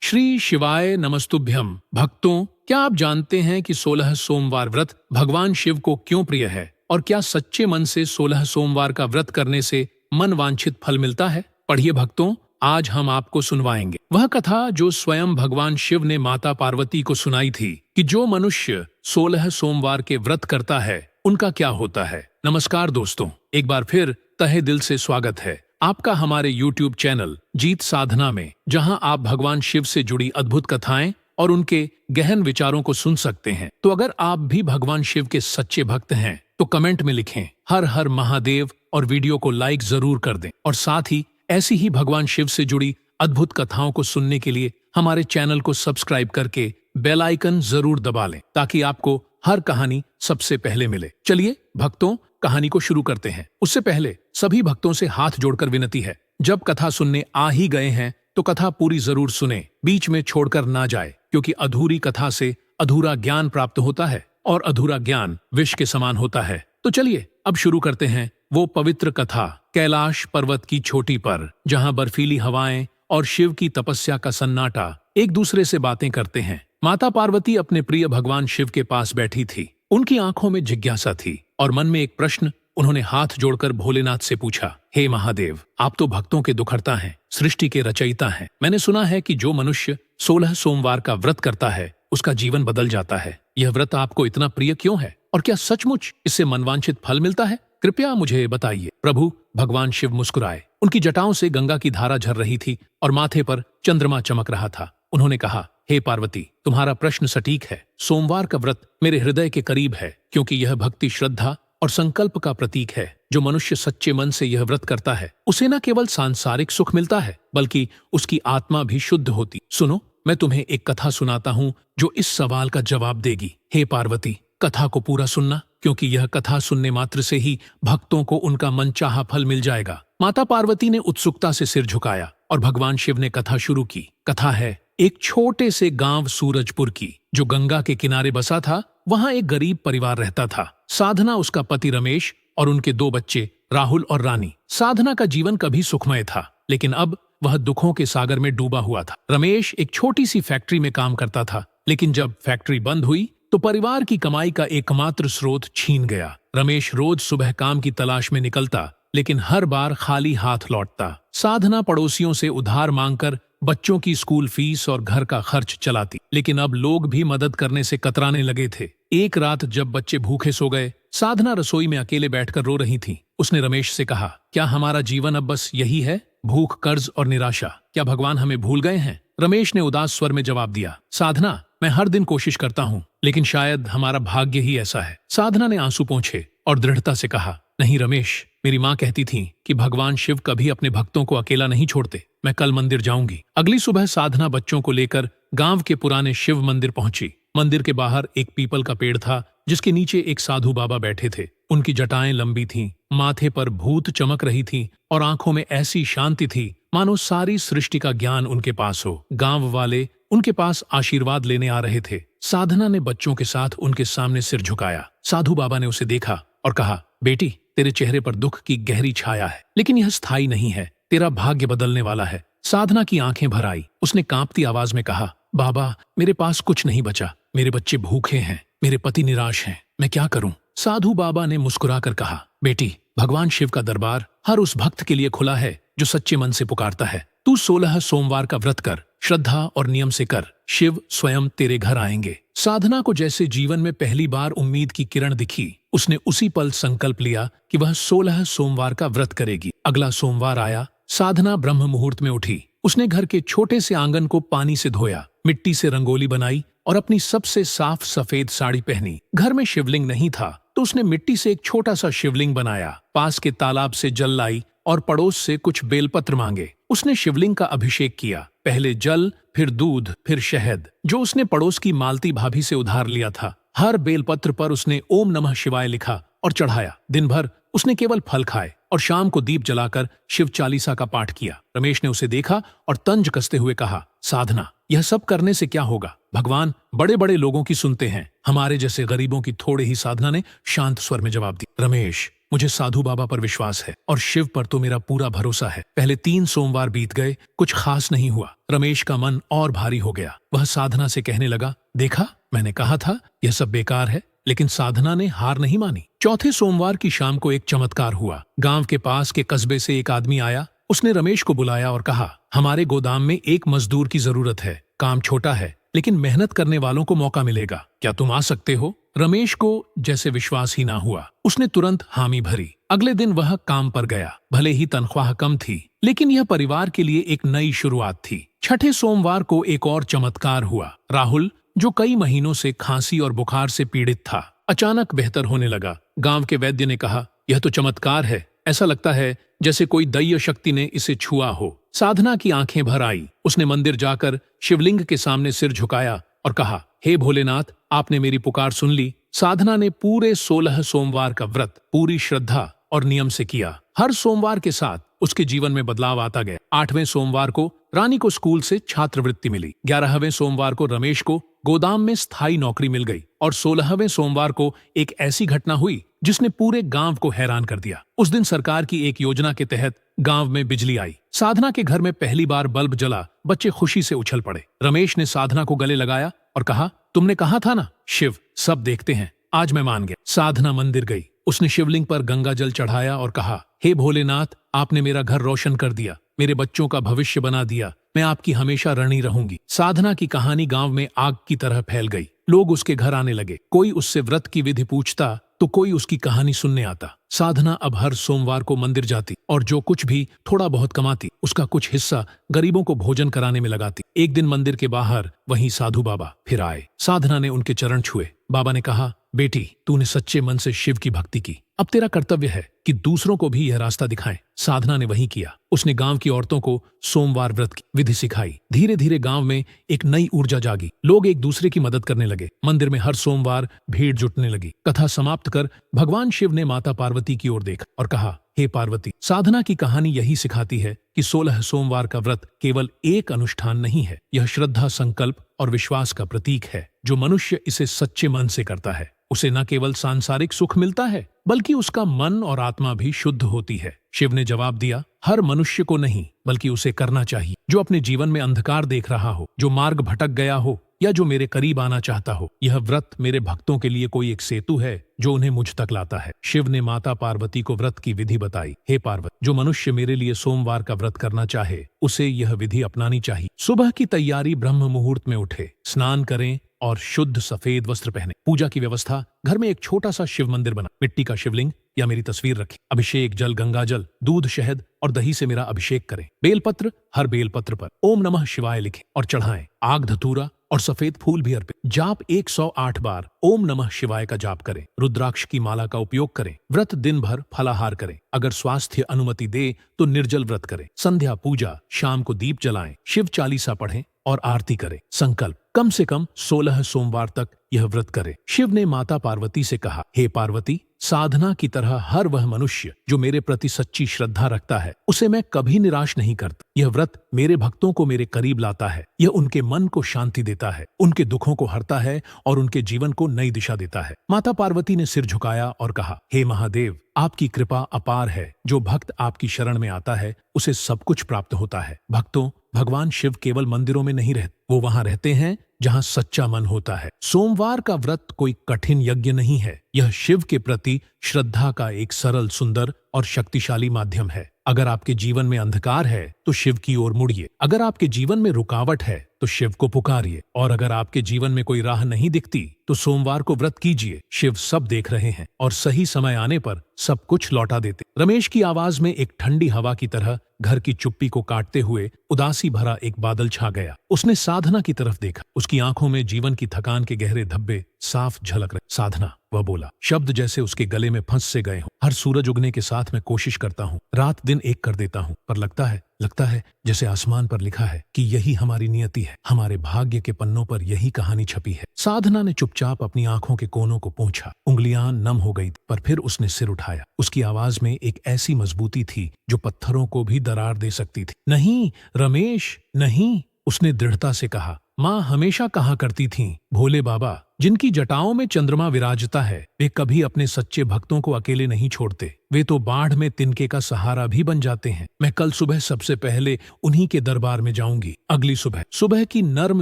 श्री शिवाय नमस्तुभ्यम। भक्तों, क्या आप जानते हैं कि 16 सोमवार व्रत भगवान शिव को क्यों प्रिय है और क्या सच्चे मन से 16 सोमवार का व्रत करने से मन वांछित फल मिलता है? पढ़िए भक्तों, आज हम आपको सुनवाएंगे वह कथा जो स्वयं भगवान शिव ने माता पार्वती को सुनाई थी कि जो मनुष्य 16 सोमवार के व्रत करता है उनका क्या होता है। नमस्कार दोस्तों, एक बार फिर तहे दिल से स्वागत है आपका हमारे YouTube चैनल जीत साधना में, जहां आप भगवान शिव से जुड़ी अद्भुत कथाएं और उनके गहन विचारों को सुन सकते हैं। तो अगर आप भी भगवान शिव के सच्चे भक्त हैं तो कमेंट में लिखें हर हर महादेव और वीडियो को लाइक जरूर कर दें। और साथ ही ऐसी ही भगवान शिव से जुड़ी अद्भुत कथाओं को सुनने के लिए हमारे चैनल को सब्सक्राइब करके बेल आइकन जरूर दबा लें ताकि आपको हर कहानी सबसे पहले मिले। चलिए भक्तों, कहानी को शुरू करते हैं। उससे पहले सभी भक्तों से हाथ जोड़कर विनती है, जब कथा सुनने आ ही गए हैं तो कथा पूरी जरूर सुने, बीच में छोड़कर ना जाए, क्योंकि अधूरी कथा से अधूरा ज्ञान प्राप्त होता है और अधूरा ज्ञान विष के समान होता है। तो चलिए अब शुरू करते हैं वो पवित्र कथा कैलाश पर्वत की चोटी पर, जहां बर्फीली हवाएं और शिव की तपस्या का सन्नाटा एक दूसरे से बातें करते हैं। माता पार्वती अपने प्रिय भगवान शिव के पास बैठी थी। उनकी आंखों में जिज्ञासा थी और मन में एक प्रश्न। उन्होंने हाथ जोड़कर भोलेनाथ से पूछा, हे महादेव, आप तो भक्तों के दुखहर्ता हैं, सृष्टि के रचयिता हैं। मैंने सुना है कि जो मनुष्य 16 सोमवार का व्रत करता है उसका जीवन बदल जाता है। यह व्रत आपको इतना प्रिय क्यों है और क्या सचमुच इससे मनवांछित फल मिलता है? कृपया मुझे बताइए। प्रभु भगवान शिव मुस्कुराए। उनकी जटाओं से गंगा की धारा झर रही थी और माथे पर चंद्रमा चमक रहा था। उन्होंने कहा, हे पार्वती, तुम्हारा प्रश्न सटीक है। सोमवार का व्रत मेरे हृदय के करीब है, क्योंकि यह भक्ति, श्रद्धा और संकल्प का प्रतीक है। जो मनुष्य सच्चे मन से यह व्रत करता है उसे न केवल सांसारिक सुख मिलता है बल्कि उसकी आत्मा भी शुद्ध होती। सुनो, मैं तुम्हें एक कथा सुनाता हूँ जो इस सवाल का जवाब देगी। हे पार्वती, कथा को पूरा सुनना, क्योंकि यह कथा सुनने मात्र से ही भक्तों को उनका मनचाहा फल मिल जाएगा। माता पार्वती ने उत्सुकता से सिर झुकाया और भगवान शिव ने कथा शुरू की। कथा है एक छोटे से गांव सूरजपुर की, जो गंगा के किनारे बसा था। वहां एक गरीब परिवार रहता था। साधना, उसका पति रमेश और उनके 2 बच्चे राहुल और रानी। साधना का जीवन कभी सुखमय था, लेकिन अब वह दुखों के सागर में डूबा हुआ था। रमेश एक छोटी सी फैक्ट्री में काम करता था, लेकिन जब फैक्ट्री बंद हुई तो परिवार की कमाई का एकमात्र स्रोत छीन गया। रमेश रोज सुबह काम की तलाश में निकलता, लेकिन हर बार खाली हाथ लौटता। साधना पड़ोसियों से उधार मांगकर बच्चों की स्कूल फीस और घर का खर्च चलाती, लेकिन अब लोग भी मदद करने से कतराने लगे थे। एक रात जब बच्चे भूखे सो गए, साधना रसोई में अकेले बैठकर रो रही थी। उसने रमेश से कहा, क्या हमारा जीवन अब बस यही है? भूख, कर्ज और निराशा। क्या भगवान हमें भूल गए हैं? रमेश ने उदास स्वर में जवाब दिया, साधना, मैं हर दिन कोशिश करता हूँ, लेकिन शायद हमारा भाग्य ही ऐसा है। साधना ने आंसू पोंछे और दृढ़ता से कहा, नहीं रमेश, मेरी माँ कहती थी कि भगवान शिव कभी अपने भक्तों को अकेला नहीं छोड़ते। मैं कल मंदिर जाऊंगी। अगली सुबह साधना बच्चों को लेकर गांव के पुराने शिव मंदिर पहुंची। मंदिर के बाहर एक पीपल का पेड़ था, जिसके नीचे एक साधु बाबा बैठे थे। उनकी जटाएं लंबी थीं, माथे पर भूत चमक रही थी और आंखों में ऐसी शांति थी मानो सारी सृष्टि का ज्ञान उनके पास हो। गांव वाले उनके पास आशीर्वाद लेने आ रहे थे। साधना ने बच्चों के साथ उनके सामने सिर झुकाया। साधु बाबा ने उसे देखा और कहा, बेटी, तेरे चेहरे पर दुख की गहरी छाया है, लेकिन यह स्थायी नहीं है। तेरा भाग्य बदलने वाला है। साधना की आंखें भर आई। उसने कांपती आवाज में कहा, बाबा, मेरे पास कुछ नहीं बचा। मेरे बच्चे भूखे हैं, मेरे पति निराश हैं, मैं क्या करूं? साधु बाबा ने मुस्कुराकर कहा, बेटी, भगवान शिव का दरबार हर उस भक्त के लिए खुला है जो सच्चे मन से पुकारता है। तू 16 सोमवार का व्रत कर, श्रद्धा और नियम से कर, शिव स्वयं तेरे घर आएंगे। साधना को जैसे जीवन में पहली बार उम्मीद की किरण दिखी। उसने उसी पल संकल्प लिया कि वह 16 सोमवार का व्रत करेगी। अगला सोमवार आया। साधना ब्रह्म मुहूर्त में उठी। उसने घर के छोटे से आंगन को पानी से धोया, मिट्टी से रंगोली बनाई और अपनी सबसे साफ सफेद साड़ी पहनी। घर में शिवलिंग नहीं था तो उसने मिट्टी से एक छोटा सा शिवलिंग बनाया। पास के तालाब से जल लाई और पड़ोस से कुछ बेलपत्र मांगे। उसने शिवलिंग का अभिषेक किया, पहले जल, फिर दूध, फिर शहद, जो उसने पड़ोस की मालती भाभी से उधार लिया था। हर बेलपत्र पर उसने ओम नमः शिवाय लिखा और चढ़ाया। दिन भर उसने केवल फल खाए और शाम को दीप जलाकर शिव चालीसा का पाठ किया। रमेश ने उसे देखा और तंज कसते हुए कहा, साधना, यह सब करने से क्या होगा? भगवान बड़े बड़े लोगों की सुनते हैं, हमारे जैसे गरीबों की थोड़े ही। साधना ने शांत स्वर में जवाब दिया, रमेश, मुझे साधु बाबा पर विश्वास है और शिव पर तो मेरा पूरा भरोसा है। पहले 3 सोमवार बीत गए, कुछ खास नहीं हुआ। रमेश का मन और भारी हो गया। वह साधना से कहने लगा, देखा, मैंने कहा था यह सब बेकार है। लेकिन साधना ने हार नहीं मानी। चौथे सोमवार की शाम को एक चमत्कार हुआ। गांव के पास के कस्बे से एक आदमी आया। उसने रमेश को बुलाया और कहा, हमारे गोदाम में एक मजदूर की जरूरत है। काम छोटा है लेकिन मेहनत करने वालों को मौका मिलेगा। क्या तुम आ सकते हो? रमेश को जैसे विश्वास ही ना हुआ। उसने तुरंत हामी भरी। अगले दिन वह काम पर गया। भले ही तनख्वाह कम थी, लेकिन यह परिवार के लिए एक नई शुरुआत थी। छठे सोमवार को एक और चमत्कार हुआ। राहुल, जो कई महीनों से खांसी और बुखार से पीड़ित था, अचानक बेहतर होने लगा। गांव के वैद्य ने कहा, यह तो चमत्कार है। ऐसा लगता है जैसे कोई दैवीय शक्ति ने इसे छुआ हो। साधना की आंखें भर आई। उसने मंदिर जाकर शिवलिंग के सामने सिर झुकाया और कहा, हे भोलेनाथ, आपने मेरी पुकार सुन ली। साधना ने पूरे 16 सोमवार का व्रत पूरी श्रद्धा और नियम से किया। हर सोमवार के साथ उसके जीवन में बदलाव आता गया। 8वें सोमवार को रानी को स्कूल से छात्रवृत्ति मिली। 11वें सोमवार को रमेश को गोदाम में स्थायी नौकरी मिल गई और 16वें सोमवार को एक ऐसी घटना हुई जिसने पूरे गांव को हैरान कर दिया। उस दिन सरकार की एक योजना के तहत गांव में बिजली आई। साधना के घर में पहली बार बल्ब जला। बच्चे खुशी से उछल पड़े। रमेश ने साधना को गले लगाया और कहा, तुमने कहा था ना, शिव सब देखते हैं। आज मैं मान गया। साधना मंदिर गई। उसने शिवलिंग पर गंगा जल चढ़ाया और कहा, हे भोलेनाथ, आपने मेरा घर रोशन कर दिया, मेरे बच्चों का भविष्य बना दिया। मैं आपकी हमेशा ऋणी रहूंगी। साधना की कहानी गांव में आग की तरह फैल गई। लोग उसके घर आने लगे। कोई उससे व्रत की विधि पूछता तो कोई उसकी कहानी सुनने आता। साधना अब हर सोमवार को मंदिर जाती और जो कुछ भी थोड़ा बहुत कमाती, उसका कुछ हिस्सा गरीबों को भोजन कराने में लगाती। एक दिन मंदिर के बाहर वहीं साधु बाबा फिर आए। साधना ने उनके चरण छुए। बाबा ने कहा, बेटी, तूने सच्चे मन से शिव की भक्ति की। अब तेरा कर्तव्य है कि दूसरों को भी यह रास्ता दिखाएं। साधना ने वही किया। उसने गांव की औरतों को सोमवार व्रत की विधि सिखाई। धीरे धीरे गांव में एक नई ऊर्जा जागी। लोग एक दूसरे की मदद करने लगे। मंदिर में हर सोमवार भीड़ जुटने लगी। कथा समाप्त कर भगवान शिव ने माता पार्वती की ओर देखा और कहा, हे पार्वती, साधना की कहानी यही सिखाती है कि 16 सोमवार का व्रत केवल एक अनुष्ठान नहीं है। यह श्रद्धा, संकल्प और विश्वास का प्रतीक है। जो मनुष्य इसे सच्चे मन से करता है, उसे न केवल सांसारिक सुख मिलता है, बल्कि उसका मन और आत्मा भी शुद्ध होती है। शिव ने जवाब दिया, हर मनुष्य को नहीं, बल्कि उसे करना चाहिए। जो अपने जीवन में अंधकार देख रहा हो, जो मार्ग भटक गया हो या जो मेरे करीब आना चाहता हो, यह व्रत मेरे भक्तों के लिए कोई एक सेतु है जो उन्हें मुझ तक लाता है। शिव ने माता पार्वती को व्रत की विधि बताई। हे पार्वती, जो मनुष्य मेरे लिए सोमवार का व्रत करना चाहे, उसे यह विधि अपनानी चाहिए। सुबह की तैयारी, ब्रह्म मुहूर्त में उठे, स्नान करें और शुद्ध सफेद वस्त्र पहने। पूजा की व्यवस्था, घर में एक छोटा सा शिव मंदिर बना। मिट्टी का शिवलिंग या मेरी तस्वीर रखें। अभिषेक जल, गंगा जल, दूध, शहद और दही से मेरा अभिषेक करें। बेलपत्र, हर बेलपत्र पर ओम नमः शिवाय लिखें और चढ़ाएं। आग, धतूरा और सफेद फूल भी अर्पित। जाप 108 बार ओम नमः शिवाय का जाप करें। रुद्राक्ष की माला का उपयोग करें। व्रत दिन भर फलाहार करें। अगर स्वास्थ्य अनुमति दे तो निर्जल व्रत करें। संध्या पूजा, शाम को दीप जलाएं, शिव चालीसा पढ़ें और आरती करें। संकल्प, कम से कम 16 सोमवार तक यह व्रत करें। शिव ने माता पार्वती से कहा, हे पार्वती, साधना की तरह हर वह मनुष्य जो मेरे प्रति सच्ची श्रद्धा रखता है, उसे मैं कभी निराश नहीं करता। यह व्रत मेरे भक्तों को मेरे करीब लाता है। यह उनके मन को शांति देता है, उनके दुखों को हरता है और उनके जीवन को नई दिशा देता है। माता पार्वती ने सिर झुकाया और कहा, हे महादेव, आपकी कृपा अपार है। जो भक्त आपकी शरण में आता है, उसे सब कुछ प्राप्त होता है। भक्तों, भगवान शिव केवल मंदिरों में नहीं रहते, वो वहां रहते हैं जहां सच्चा मन होता है। सोमवार का व्रत कोई कठिन यज्ञ नहीं है। यह शिव के प्रति श्रद्धा का एक सरल, सुंदर और शक्तिशाली माध्यम है। अगर आपके जीवन में अंधकार है तो शिव की ओर मुड़िए। अगर आपके जीवन में रुकावट है तो शिव को पुकारिए। और अगर आपके जीवन में कोई राह नहीं दिखती तो सोमवार को व्रत कीजिए। शिव सब देख रहे हैं और सही समय आने पर सब कुछ लौटा देते। रमेश की आवाज में एक ठंडी हवा की तरह घर की चुप्पी को काटते हुए उदासी भरा एक बादल छा गया। उसने साधना की तरफ देखा। उसकी आंखों में जीवन की थकान के गहरे धब्बे साफ झलक रहे। साधना, वह बोला। शब्द जैसे उसके गले में फंस से गए हों। हर सूरज उगने के साथ मैं कोशिश करता हूँ, रात दिन एक कर देता हूँ, पर लगता है जैसे आसमान पर लिखा है कि यही हमारी नियति है। हमारे भाग्य के पन्नों पर यही कहानी छपी है। साधना ने चुपचाप अपनी आंखों के कोनों को पोंछा। उंगलियां नम हो गई, पर फिर उसने सिर उठाया। उसकी आवाज में एक ऐसी मजबूती थी जो पत्थरों को भी दरार दे सकती थी। नहीं रमेश, नहीं, उसने दृढ़ता से कहा। माँ हमेशा कहा करती थीं, भोले बाबा जिनकी जटाओं में चंद्रमा विराजता है, वे कभी अपने सच्चे भक्तों को अकेले नहीं छोड़ते। वे तो बाढ़ में तिनके का सहारा भी बन जाते हैं। मैं कल सुबह सबसे पहले उन्हीं के दरबार में जाऊंगी। अगली सुबह सुबह की नर्म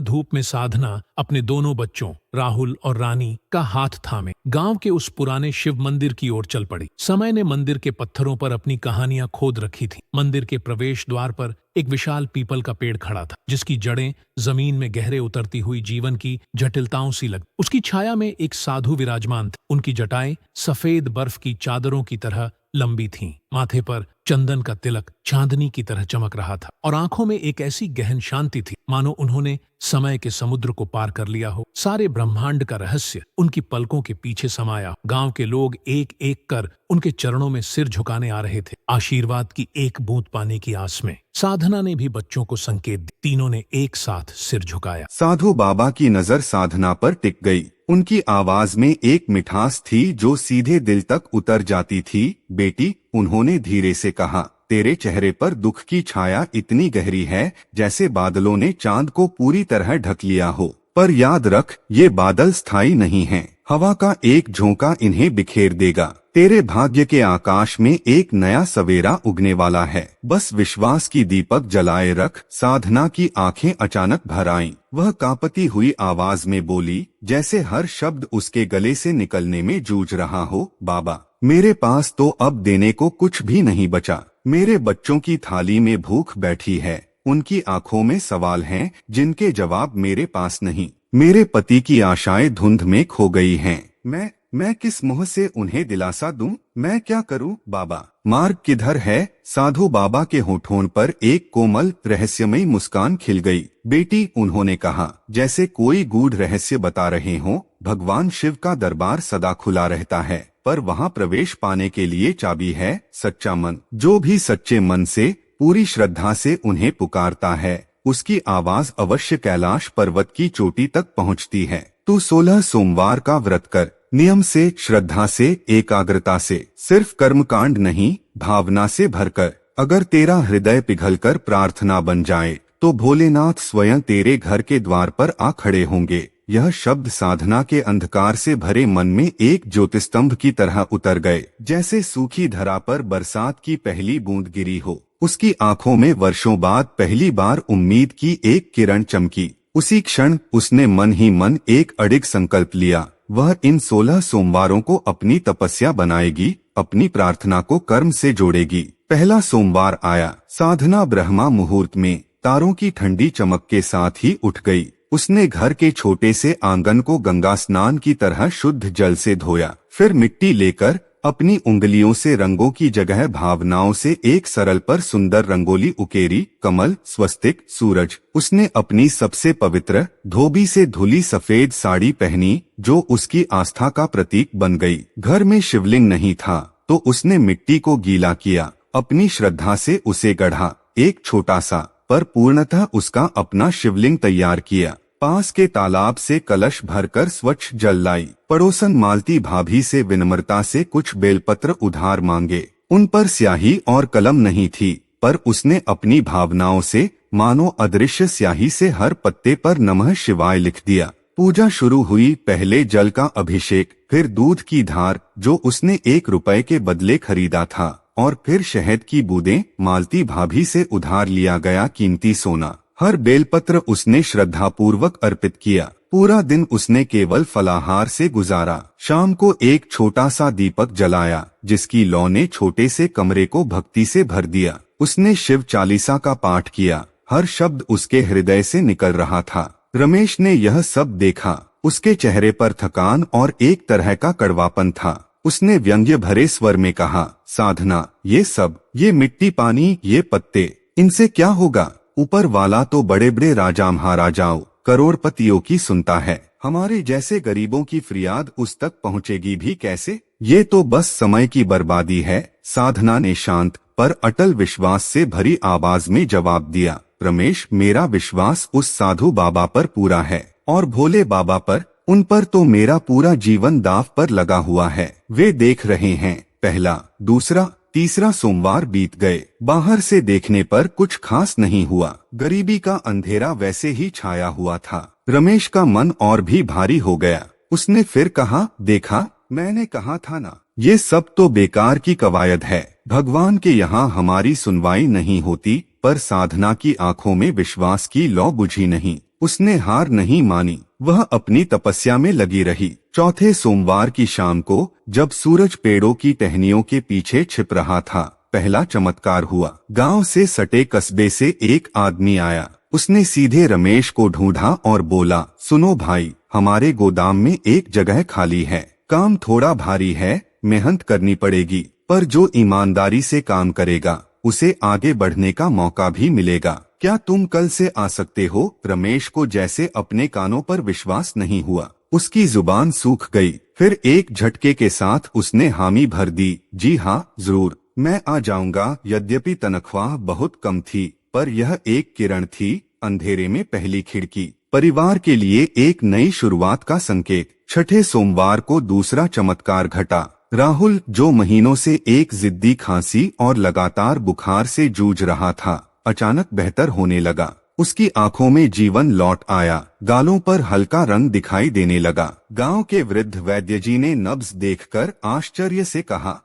धूप में साधना अपने दोनों बच्चों राहुल और रानी का हाथ थामे गांव के उस पुराने शिव मंदिर की ओर चल पड़ी। समय ने मंदिर के पत्थरों पर अपनी कहानियां खोद रखी थी। मंदिर के प्रवेश द्वार पर एक विशाल पीपल का पेड़ खड़ा था, जिसकी जड़ें जमीन में गहरे उतरती हुई जीवन की जटिलताओं सी लग। उसकी छाया में एक साधु विराजमान थे। उनकी जटाएं सफेद बर्फ की चादरों की तरह लंबी थीं। माथे पर चंदन का तिलक चांदनी की तरह चमक रहा था और आंखों में एक ऐसी गहन शांति थी मानो उन्होंने समय के समुद्र को पार कर लिया हो। सारे ब्रह्मांड का रहस्य उनकी पलकों के पीछे समाया। गांव के लोग एक एक कर उनके चरणों में सिर झुकाने आ रहे थे, आशीर्वाद की एक बूंद पाने की आस में। साधना ने भी बच्चों को संकेत दी। तीनों ने एक साथ सिर झुकाया। साधु बाबा की नजर साधना पर टिक गई। उनकी आवाज में एक मिठास थी जो सीधे दिल तक उतर जाती थी। बेटी, उन्होंने धीरे से कहा, तेरे चेहरे पर दुख की छाया इतनी गहरी है जैसे बादलों ने चांद को पूरी तरह ढक लिया हो। पर याद रख, ये बादल स्थायी नहीं हैं। हवा का एक झोंका इन्हें बिखेर देगा। तेरे भाग्य के आकाश में एक नया सवेरा उगने वाला है। बस विश्वास की दीपक जलाए रख। साधना की आंखें अचानक भर आईं। वह कांपती हुई आवाज में बोली, जैसे हर शब्द उसके गले से निकलने में जूझ रहा हो, बाबा, मेरे पास तो अब देने को कुछ भी नहीं बचा। मेरे बच्चों की थाली में भूख बैठी है। उनकी आंखों में सवाल हैं जिनके जवाब मेरे पास नहीं। मेरे पति की आशाएं धुंध में खो गई हैं। मैं किस मुंह से उन्हें दिलासा दूं? मैं क्या करूं, बाबा? मार्ग किधर है? साधु बाबा के होठों पर एक कोमल रहस्यमयी मुस्कान खिल गई। बेटी, उन्होंने कहा, जैसे कोई गूढ़ रहस्य बता रहे हो। भगवान शिव का दरबार सदा खुला रहता है, पर वहाँ प्रवेश पाने के लिए चाबी है सच्चा मन। जो भी सच्चे मन से पूरी श्रद्धा से उन्हें पुकारता है, उसकी आवाज अवश्य कैलाश पर्वत की चोटी तक पहुंचती है। तू 16 सोमवार का व्रत कर, नियम से, श्रद्धा से, एकाग्रता से, सिर्फ कर्मकांड नहीं, भावना से भरकर। अगर तेरा हृदय पिघलकर प्रार्थना बन जाए तो भोलेनाथ स्वयं तेरे घर के द्वार पर आ खड़े होंगे। यह शब्द साधना के अंधकार से भरे मन में एक ज्योतिस्तंभ की तरह उतर गए। जैसे सूखी धरा पर बरसात की पहली बूंद गिरी हो। उसकी आंखों में वर्षों बाद पहली बार उम्मीद की एक किरण चमकी। उसी क्षण उसने मन ही मन एक अडिग संकल्प लिया। वह इन 16 सोमवारों को अपनी तपस्या बनाएगी, अपनी प्रार्थना को कर्म से जोड़ेगी। पहला सोमवार आया। साधना ब्रह्मा मुहूर्त में तारों की ठंडी चमक के साथ ही उठ गई। उसने घर के छोटे से आंगन को गंगा स्नान की तरह शुद्ध जल से धोया। फिर मिट्टी लेकर अपनी उंगलियों से रंगों की जगह भावनाओं से एक सरल पर सुंदर रंगोली उकेरी। कमल, स्वस्तिक, सूरज। उसने अपनी सबसे पवित्र धोबी से धुली सफेद साड़ी पहनी जो उसकी आस्था का प्रतीक बन गई। घर में शिवलिंग नहीं था तो उसने मिट्टी को गीला किया, अपनी श्रद्धा से उसे गढ़ा। एक छोटा सा पर पूर्णतः उसका अपना शिवलिंग तैयार किया। पास के तालाब से कलश भरकर स्वच्छ जल लाई। पड़ोसन मालती भाभी से विनम्रता से कुछ बेलपत्र उधार मांगे। उन पर स्याही और कलम नहीं थी, पर उसने अपनी भावनाओं से मानो अदृश्य स्याही से हर पत्ते पर नमः शिवाय लिख दिया। पूजा शुरू हुई। पहले जल का अभिषेक, फिर दूध की धार जो उसने 1 रुपए के बदले खरीदा था, और फिर शहद की बूंदें। मालती भाभी से उधार लिया गया कीमती सोना। हर बेलपत्र उसने श्रद्धापूर्वक अर्पित किया। पूरा दिन उसने केवल फलाहार से गुजारा। शाम को एक छोटा सा दीपक जलाया जिसकी लौ ने छोटे से कमरे को भक्ति से भर दिया। उसने शिव चालीसा का पाठ किया। हर शब्द उसके हृदय से निकल रहा था। रमेश ने यह सब देखा। उसके चेहरे पर थकान और एक तरह का कड़वापन था। उसने व्यंग्य भरे स्वर में कहा, साधना, ये सब, ये मिट्टी पानी, ये पत्ते, इनसे क्या होगा? ऊपर वाला तो बड़े बड़े राजा महाराजाओं करोड़पतियों की सुनता है, हमारे जैसे गरीबों की फरियाद उस तक पहुँचेगी भी कैसे? ये तो बस समय की बर्बादी है। साधना ने शांत पर अटल विश्वास से भरी आवाज में जवाब दिया, रमेश, मेरा विश्वास उस साधु बाबा पर पूरा है और भोले बाबा पर। उन पर तो मेरा पूरा जीवन दांव पर लगा हुआ है। वे देख रहे हैं, पहला, दूसरा, तीसरा सोमवार बीत गए। बाहर से देखने पर कुछ खास नहीं हुआ। गरीबी का अंधेरा वैसे ही छाया हुआ था। रमेश का मन और भी भारी हो गया। उसने फिर कहा, देखा, मैंने कहा था ना, ये सब तो बेकार की कवायद है। भगवान के यहाँ हमारी सुनवाई नहीं होती। पर साधना की आंखों में विश्वास की लौ बुझी नहीं। उसने हार नहीं मानी। वह अपनी तपस्या में लगी रही। चौथे सोमवार की शाम को जब सूरज पेड़ों की टहनियों के पीछे छिप रहा था, पहला चमत्कार हुआ। गांव से सटे कस्बे से एक आदमी आया। उसने सीधे रमेश को ढूंढा और बोला, सुनो भाई, हमारे गोदाम में एक जगह खाली है। काम थोड़ा भारी है, मेहनत करनी पड़ेगी, पर जो ईमानदारी से काम करेगा उसे आगे बढ़ने का मौका भी मिलेगा। क्या तुम कल से आ सकते हो? रमेश को जैसे अपने कानों पर विश्वास नहीं हुआ। उसकी जुबान सूख गई। फिर एक झटके के साथ उसने हामी भर दी, जी हाँ, जरूर, मैं आ जाऊंगा। यद्यपि तनख्वाह बहुत कम थी, पर यह एक किरण थी अंधेरे में पहली खिड़की। परिवार के लिए एक नई शुरुआत का संकेत। छठे सोमवार को दूसरा चमत्कार घटा। राहुल, जो महीनों से एक जिद्दी खांसी और लगातार बुखार से जूझ रहा था, अचानक बेहतर होने लगा। उसकी आंखों में जीवन लौट आया। गालों पर हल्का रंग दिखाई देने लगा। गांव के वृद्ध वैद्य जी ने नब्ज देखकर आश्चर्य से कहा,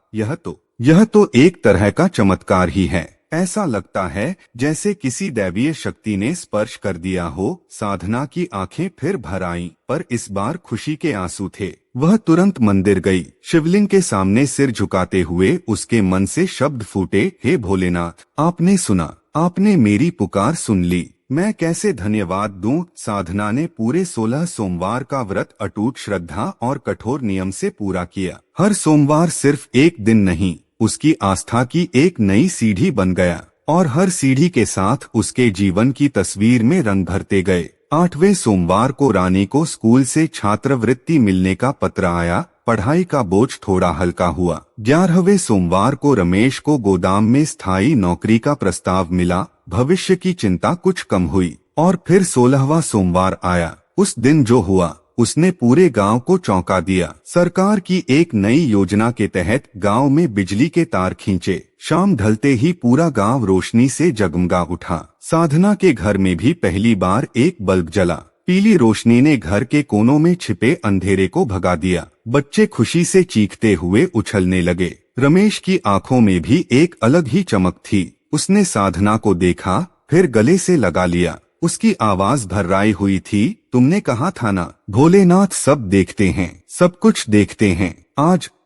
यह तो एक तरह का चमत्कार ही है। ऐसा लगता है जैसे किसी दैवीय शक्ति ने स्पर्श कर दिया हो। साधना की आंखें फिर भर आईं, पर इस बार खुशी के आंसू थे। वह तुरंत मंदिर गई। शिवलिंग के सामने सिर झुकाते हुए उसके मन से शब्द फूटे, हे भोलेनाथ, आपने सुना, आपने मेरी पुकार सुन ली। मैं कैसे धन्यवाद दूं। साधना ने पूरे 16 सोमवार का व्रत अटूट श्रद्धा और कठोर नियम से पूरा किया। हर सोमवार सिर्फ एक दिन नहीं, उसकी आस्था की एक नई सीढ़ी बन गया, और हर सीढ़ी के साथ उसके जीवन की तस्वीर में रंग भरते गए। 8वें सोमवार को रानी को स्कूल से छात्रवृत्ति मिलने का पत्र आया। पढ़ाई का बोझ थोड़ा हल्का हुआ। 11वें सोमवार को रमेश को गोदाम में स्थायी नौकरी का प्रस्ताव मिला। भविष्य की चिंता कुछ कम हुई। और फिर 16वां सोमवार आया। उस दिन जो हुआ उसने पूरे गांव को चौंका दिया। सरकार की एक नई योजना के तहत गांव में बिजली के तार खींचे। शाम ढलते ही पूरा गांव रोशनी से जगमगा उठा। साधना के घर में भी पहली बार एक बल्ब जला। पीली रोशनी ने घर के कोनों में छिपे अंधेरे को भगा दिया। बच्चे खुशी से चीखते हुए उछलने लगे। रमेश की आंखों में भी एक अलग ही चमक थी। उसने साधना को देखा, फिर गले से लगा लिया। उसकी आवाज भर्राई हुई थी, तुमने कहा था ना, भोलेनाथ सब देखते हैं, सब कुछ देखते हैं।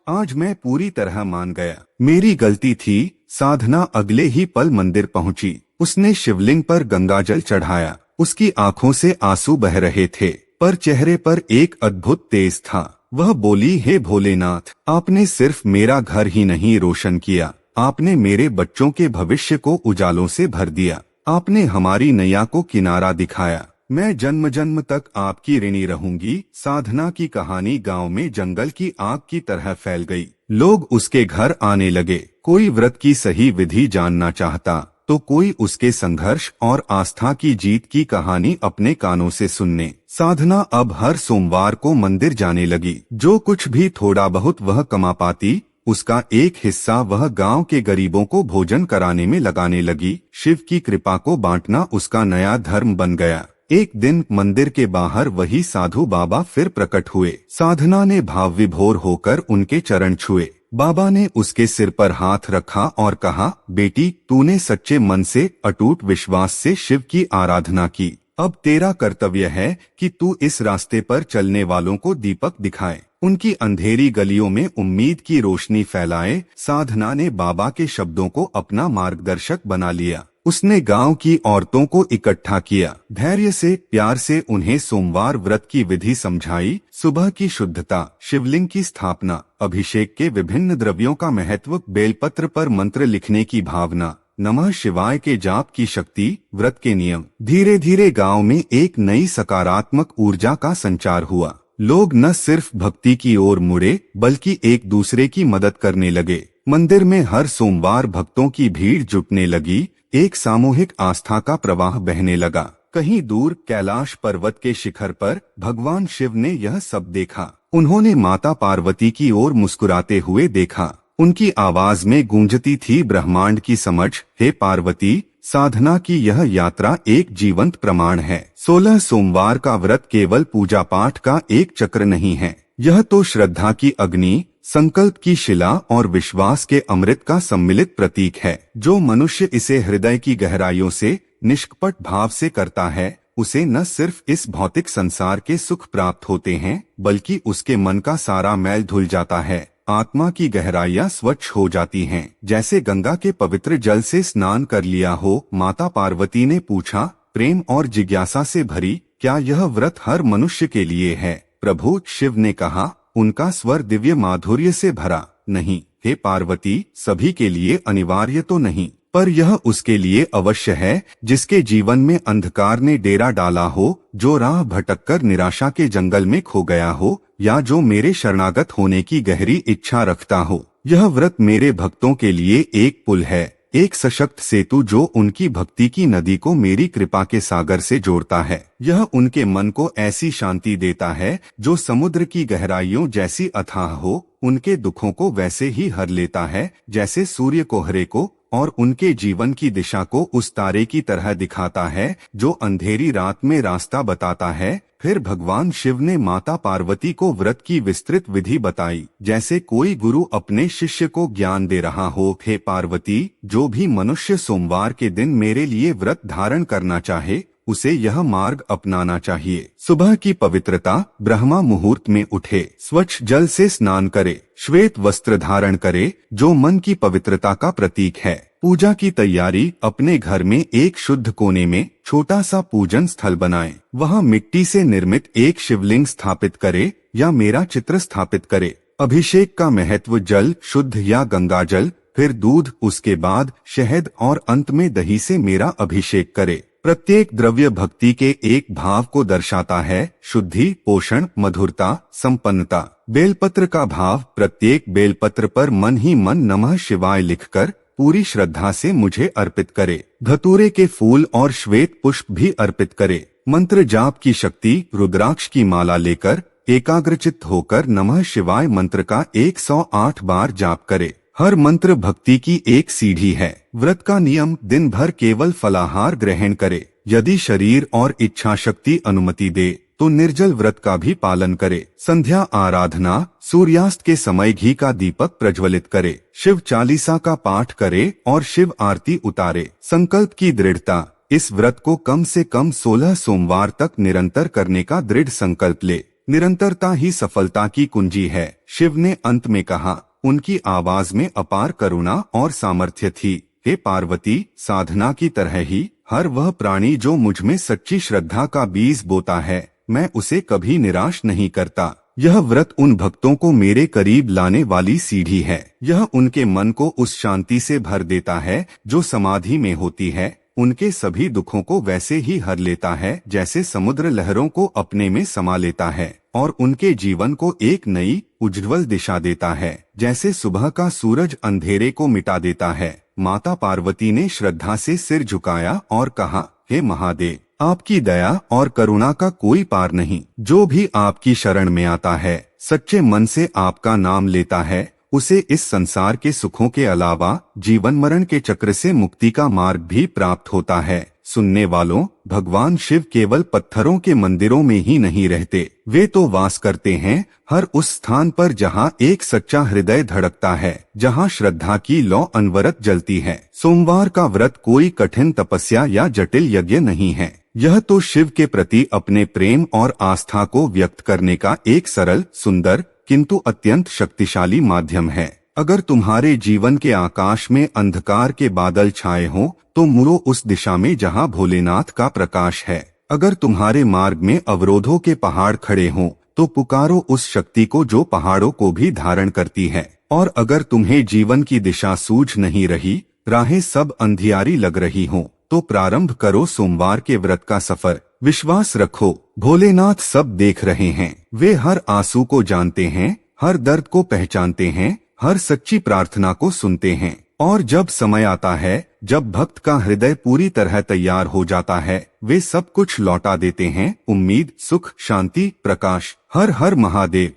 आज मैं पूरी तरह मान गया। मेरी गलती थी। साधना अगले ही पल मंदिर पहुंची। उसने शिवलिंग पर गंगाजल चढ़ाया। उसकी आंखों से आंसू बह रहे थे, पर चेहरे पर एक अद्भुत तेज था। वह बोली, हे भोलेनाथ, आपने सिर्फ मेरा घर ही नहीं रोशन किया, आपने मेरे बच्चों के भविष्य को उजालों से भर दिया। आपने हमारी नैया को किनारा दिखाया। मैं जन्म जन्म तक आपकी ऋणी रहूंगी। साधना की कहानी गांव में जंगल की आग की तरह फैल गई। लोग उसके घर आने लगे। कोई व्रत की सही विधि जानना चाहता, तो कोई उसके संघर्ष और आस्था की जीत की कहानी अपने कानों से सुनने। साधना अब हर सोमवार को मंदिर जाने लगी। जो कुछ भी थोड़ा बहुत वह कमा पाती, उसका एक हिस्सा वह गांव के गरीबों को भोजन कराने में लगाने लगी। शिव की कृपा को बांटना उसका नया धर्म बन गया। एक दिन मंदिर के बाहर वही साधु बाबा फिर प्रकट हुए। साधना ने भाव विभोर होकर उनके चरण छुए। बाबा ने उसके सिर पर हाथ रखा और कहा, बेटी, तूने सच्चे मन से, अटूट विश्वास से शिव की आराधना की। अब तेरा कर्तव्य है कि तू इस रास्ते पर चलने वालों को दीपक दिखाए, उनकी अंधेरी गलियों में उम्मीद की रोशनी फैलाए। साधना ने बाबा के शब्दों को अपना मार्गदर्शक बना लिया। उसने गांव की औरतों को इकट्ठा किया। धैर्य से, प्यार से उन्हें सोमवार व्रत की विधि समझाई। सुबह की शुद्धता, शिवलिंग की स्थापना, अभिषेक के विभिन्न द्रव्यों का महत्व, बेलपत्र पर मंत्र लिखने की भावना, नमः शिवाय के जाप की शक्ति, व्रत के नियम। धीरे धीरे गांव में एक नई सकारात्मक ऊर्जा का संचार हुआ। लोग न सिर्फ भक्ति की ओर मुड़े, बल्कि एक दूसरे की मदद करने लगे। मंदिर में हर सोमवार भक्तों की भीड़ जुटने लगी। एक सामूहिक आस्था का प्रवाह बहने लगा। कहीं दूर कैलाश पर्वत के शिखर पर भगवान शिव ने यह सब देखा। उन्होंने माता पार्वती की ओर मुस्कुराते हुए देखा। उनकी आवाज में गूंजती थी ब्रह्मांड की समझ। हे पार्वती, साधना की यह यात्रा एक जीवंत प्रमाण है। 16 सोमवार का व्रत केवल पूजा पाठ का एक चक्र नहीं है, यह तो श्रद्धा की अग्नि, संकल्प की शिला और विश्वास के अमृत का सम्मिलित प्रतीक है। जो मनुष्य इसे हृदय की गहराइयों से निष्कपट भाव से करता है, उसे न सिर्फ इस भौतिक संसार के सुख प्राप्त होते हैं, बल्कि उसके मन का सारा मैल धुल जाता है, आत्मा की गहराइयां स्वच्छ हो जाती हैं, जैसे गंगा के पवित्र जल से स्नान कर लिया हो। माता पार्वती ने पूछा, प्रेम और जिज्ञासा से भरी, क्या यह व्रत हर मनुष्य के लिए है? प्रभु शिव ने कहा, उनका स्वर दिव्य माधुर्य से भरा, नहीं हे पार्वती, सभी के लिए अनिवार्य तो नहीं, पर यह उसके लिए अवश्य है जिसके जीवन में अंधकार ने डेरा डाला हो, जो राह भटककर निराशा के जंगल में खो गया हो, या जो मेरे शरणागत होने की गहरी इच्छा रखता हो। यह व्रत मेरे भक्तों के लिए एक पुल है, एक सशक्त सेतु जो उनकी भक्ति की नदी को मेरी कृपा के सागर से जोड़ता है। यह उनके मन को ऐसी शांति देता है जो समुद्र की गहराइयों जैसी अथाह हो, उनके दुखों को वैसे ही हर लेता है जैसे सूर्य कोहरे को, और उनके जीवन की दिशा को उस तारे की तरह दिखाता है जो अंधेरी रात में रास्ता बताता है। फिर भगवान शिव ने माता पार्वती को व्रत की विस्तृत विधि बताई, जैसे कोई गुरु अपने शिष्य को ज्ञान दे रहा हो। हे पार्वती, जो भी मनुष्य सोमवार के दिन मेरे लिए व्रत धारण करना चाहे, उसे यह मार्ग अपनाना चाहिए। सुबह की पवित्रता, ब्रह्मा मुहूर्त में उठे, स्वच्छ जल से स्नान करे, श्वेत वस्त्र धारण करे, जो मन की पवित्रता का प्रतीक है। पूजा की तैयारी, अपने घर में एक शुद्ध कोने में छोटा सा पूजन स्थल बनाए, वहां मिट्टी से निर्मित एक शिवलिंग स्थापित करे या मेरा चित्र स्थापित करे। अभिषेक का महत्व, जल शुद्ध या गंगा जल, फिर दूध, उसके बाद शहद और अंत में दही से मेरा अभिषेक करे। प्रत्येक द्रव्य भक्ति के एक भाव को दर्शाता है, शुद्धि, पोषण, मधुरता, संपन्नता। बेलपत्र का भाव, प्रत्येक बेलपत्र पर मन ही मन नमः शिवाय लिखकर पूरी श्रद्धा से मुझे अर्पित करे। धतूरे के फूल और श्वेत पुष्प भी अर्पित करे। मंत्र जाप की शक्ति, रुद्राक्ष की माला लेकर एकाग्रचित्त होकर नमः शिवाय मंत्र का 108 बार जाप करे। हर मंत्र भक्ति की एक सीढ़ी है। व्रत का नियम, दिन भर केवल फलाहार ग्रहण करे। यदि शरीर और इच्छा शक्ति अनुमति दे तो निर्जल व्रत का भी पालन करे। संध्या आराधना, सूर्यास्त के समय घी का दीपक प्रज्वलित करे, शिव चालीसा का पाठ करे और शिव आरती उतारे। संकल्प की दृढ़ता, इस व्रत को कम से कम 16 सोमवार तक निरंतर करने का दृढ़ संकल्प ले। निरंतरता ही सफलता की कुंजी है। शिव ने अंत में कहा, उनकी आवाज में अपार करुणा और सामर्थ्य थी। हे पार्वती, साधना की तरह ही हर वह प्राणी जो मुझ में सच्ची श्रद्धा का बीज बोता है, मैं उसे कभी निराश नहीं करता। यह व्रत उन भक्तों को मेरे करीब लाने वाली सीढ़ी है। यह उनके मन को उस शांति से भर देता है जो समाधि में होती है, उनके सभी दुखों को वैसे ही हर लेता है जैसे समुद्र लहरों को अपने में समा लेता है, और उनके जीवन को एक नई उज्ज्वल दिशा देता है, जैसे सुबह का सूरज अंधेरे को मिटा देता है। माता पार्वती ने श्रद्धा से सिर झुकाया और कहा, हे महादेव, आपकी दया और करुणा का कोई पार नहीं। जो भी आपकी शरण में आता है, सच्चे मन से आपका नाम लेता है, उसे इस संसार के सुखों के अलावा जीवन मरण के चक्र से मुक्ति का मार्ग भी प्राप्त होता है। सुनने वालों, भगवान शिव केवल पत्थरों के मंदिरों में ही नहीं रहते, वे तो वास करते हैं हर उस स्थान पर जहां एक सच्चा हृदय धड़कता है, जहां श्रद्धा की लौ अनवरत जलती है। सोमवार का व्रत कोई कठिन तपस्या या जटिल यज्ञ नहीं है। यह तो शिव के प्रति अपने प्रेम और आस्था को व्यक्त करने का एक सरल, सुंदर किंतु अत्यंत शक्तिशाली माध्यम है। अगर तुम्हारे जीवन के आकाश में अंधकार के बादल छाए हों, तो मुड़ो उस दिशा में जहां भोलेनाथ का प्रकाश है। अगर तुम्हारे मार्ग में अवरोधों के पहाड़ खड़े हों, तो पुकारो उस शक्ति को जो पहाड़ों को भी धारण करती है। और अगर तुम्हें जीवन की दिशा सूझ नहीं रही, राहें सब अंधियारी लग रही हों, तो प्रारंभ करो सोमवार के व्रत का सफर। विश्वास रखो, भोलेनाथ सब देख रहे हैं। वे हर आंसू को जानते हैं, हर दर्द को पहचानते हैं, हर सच्ची प्रार्थना को सुनते हैं। और जब समय आता है, जब भक्त का हृदय पूरी तरह तैयार हो जाता है, वे सब कुछ लौटा देते हैं। उम्मीद, सुख, शांति, प्रकाश। हर हर महादेव।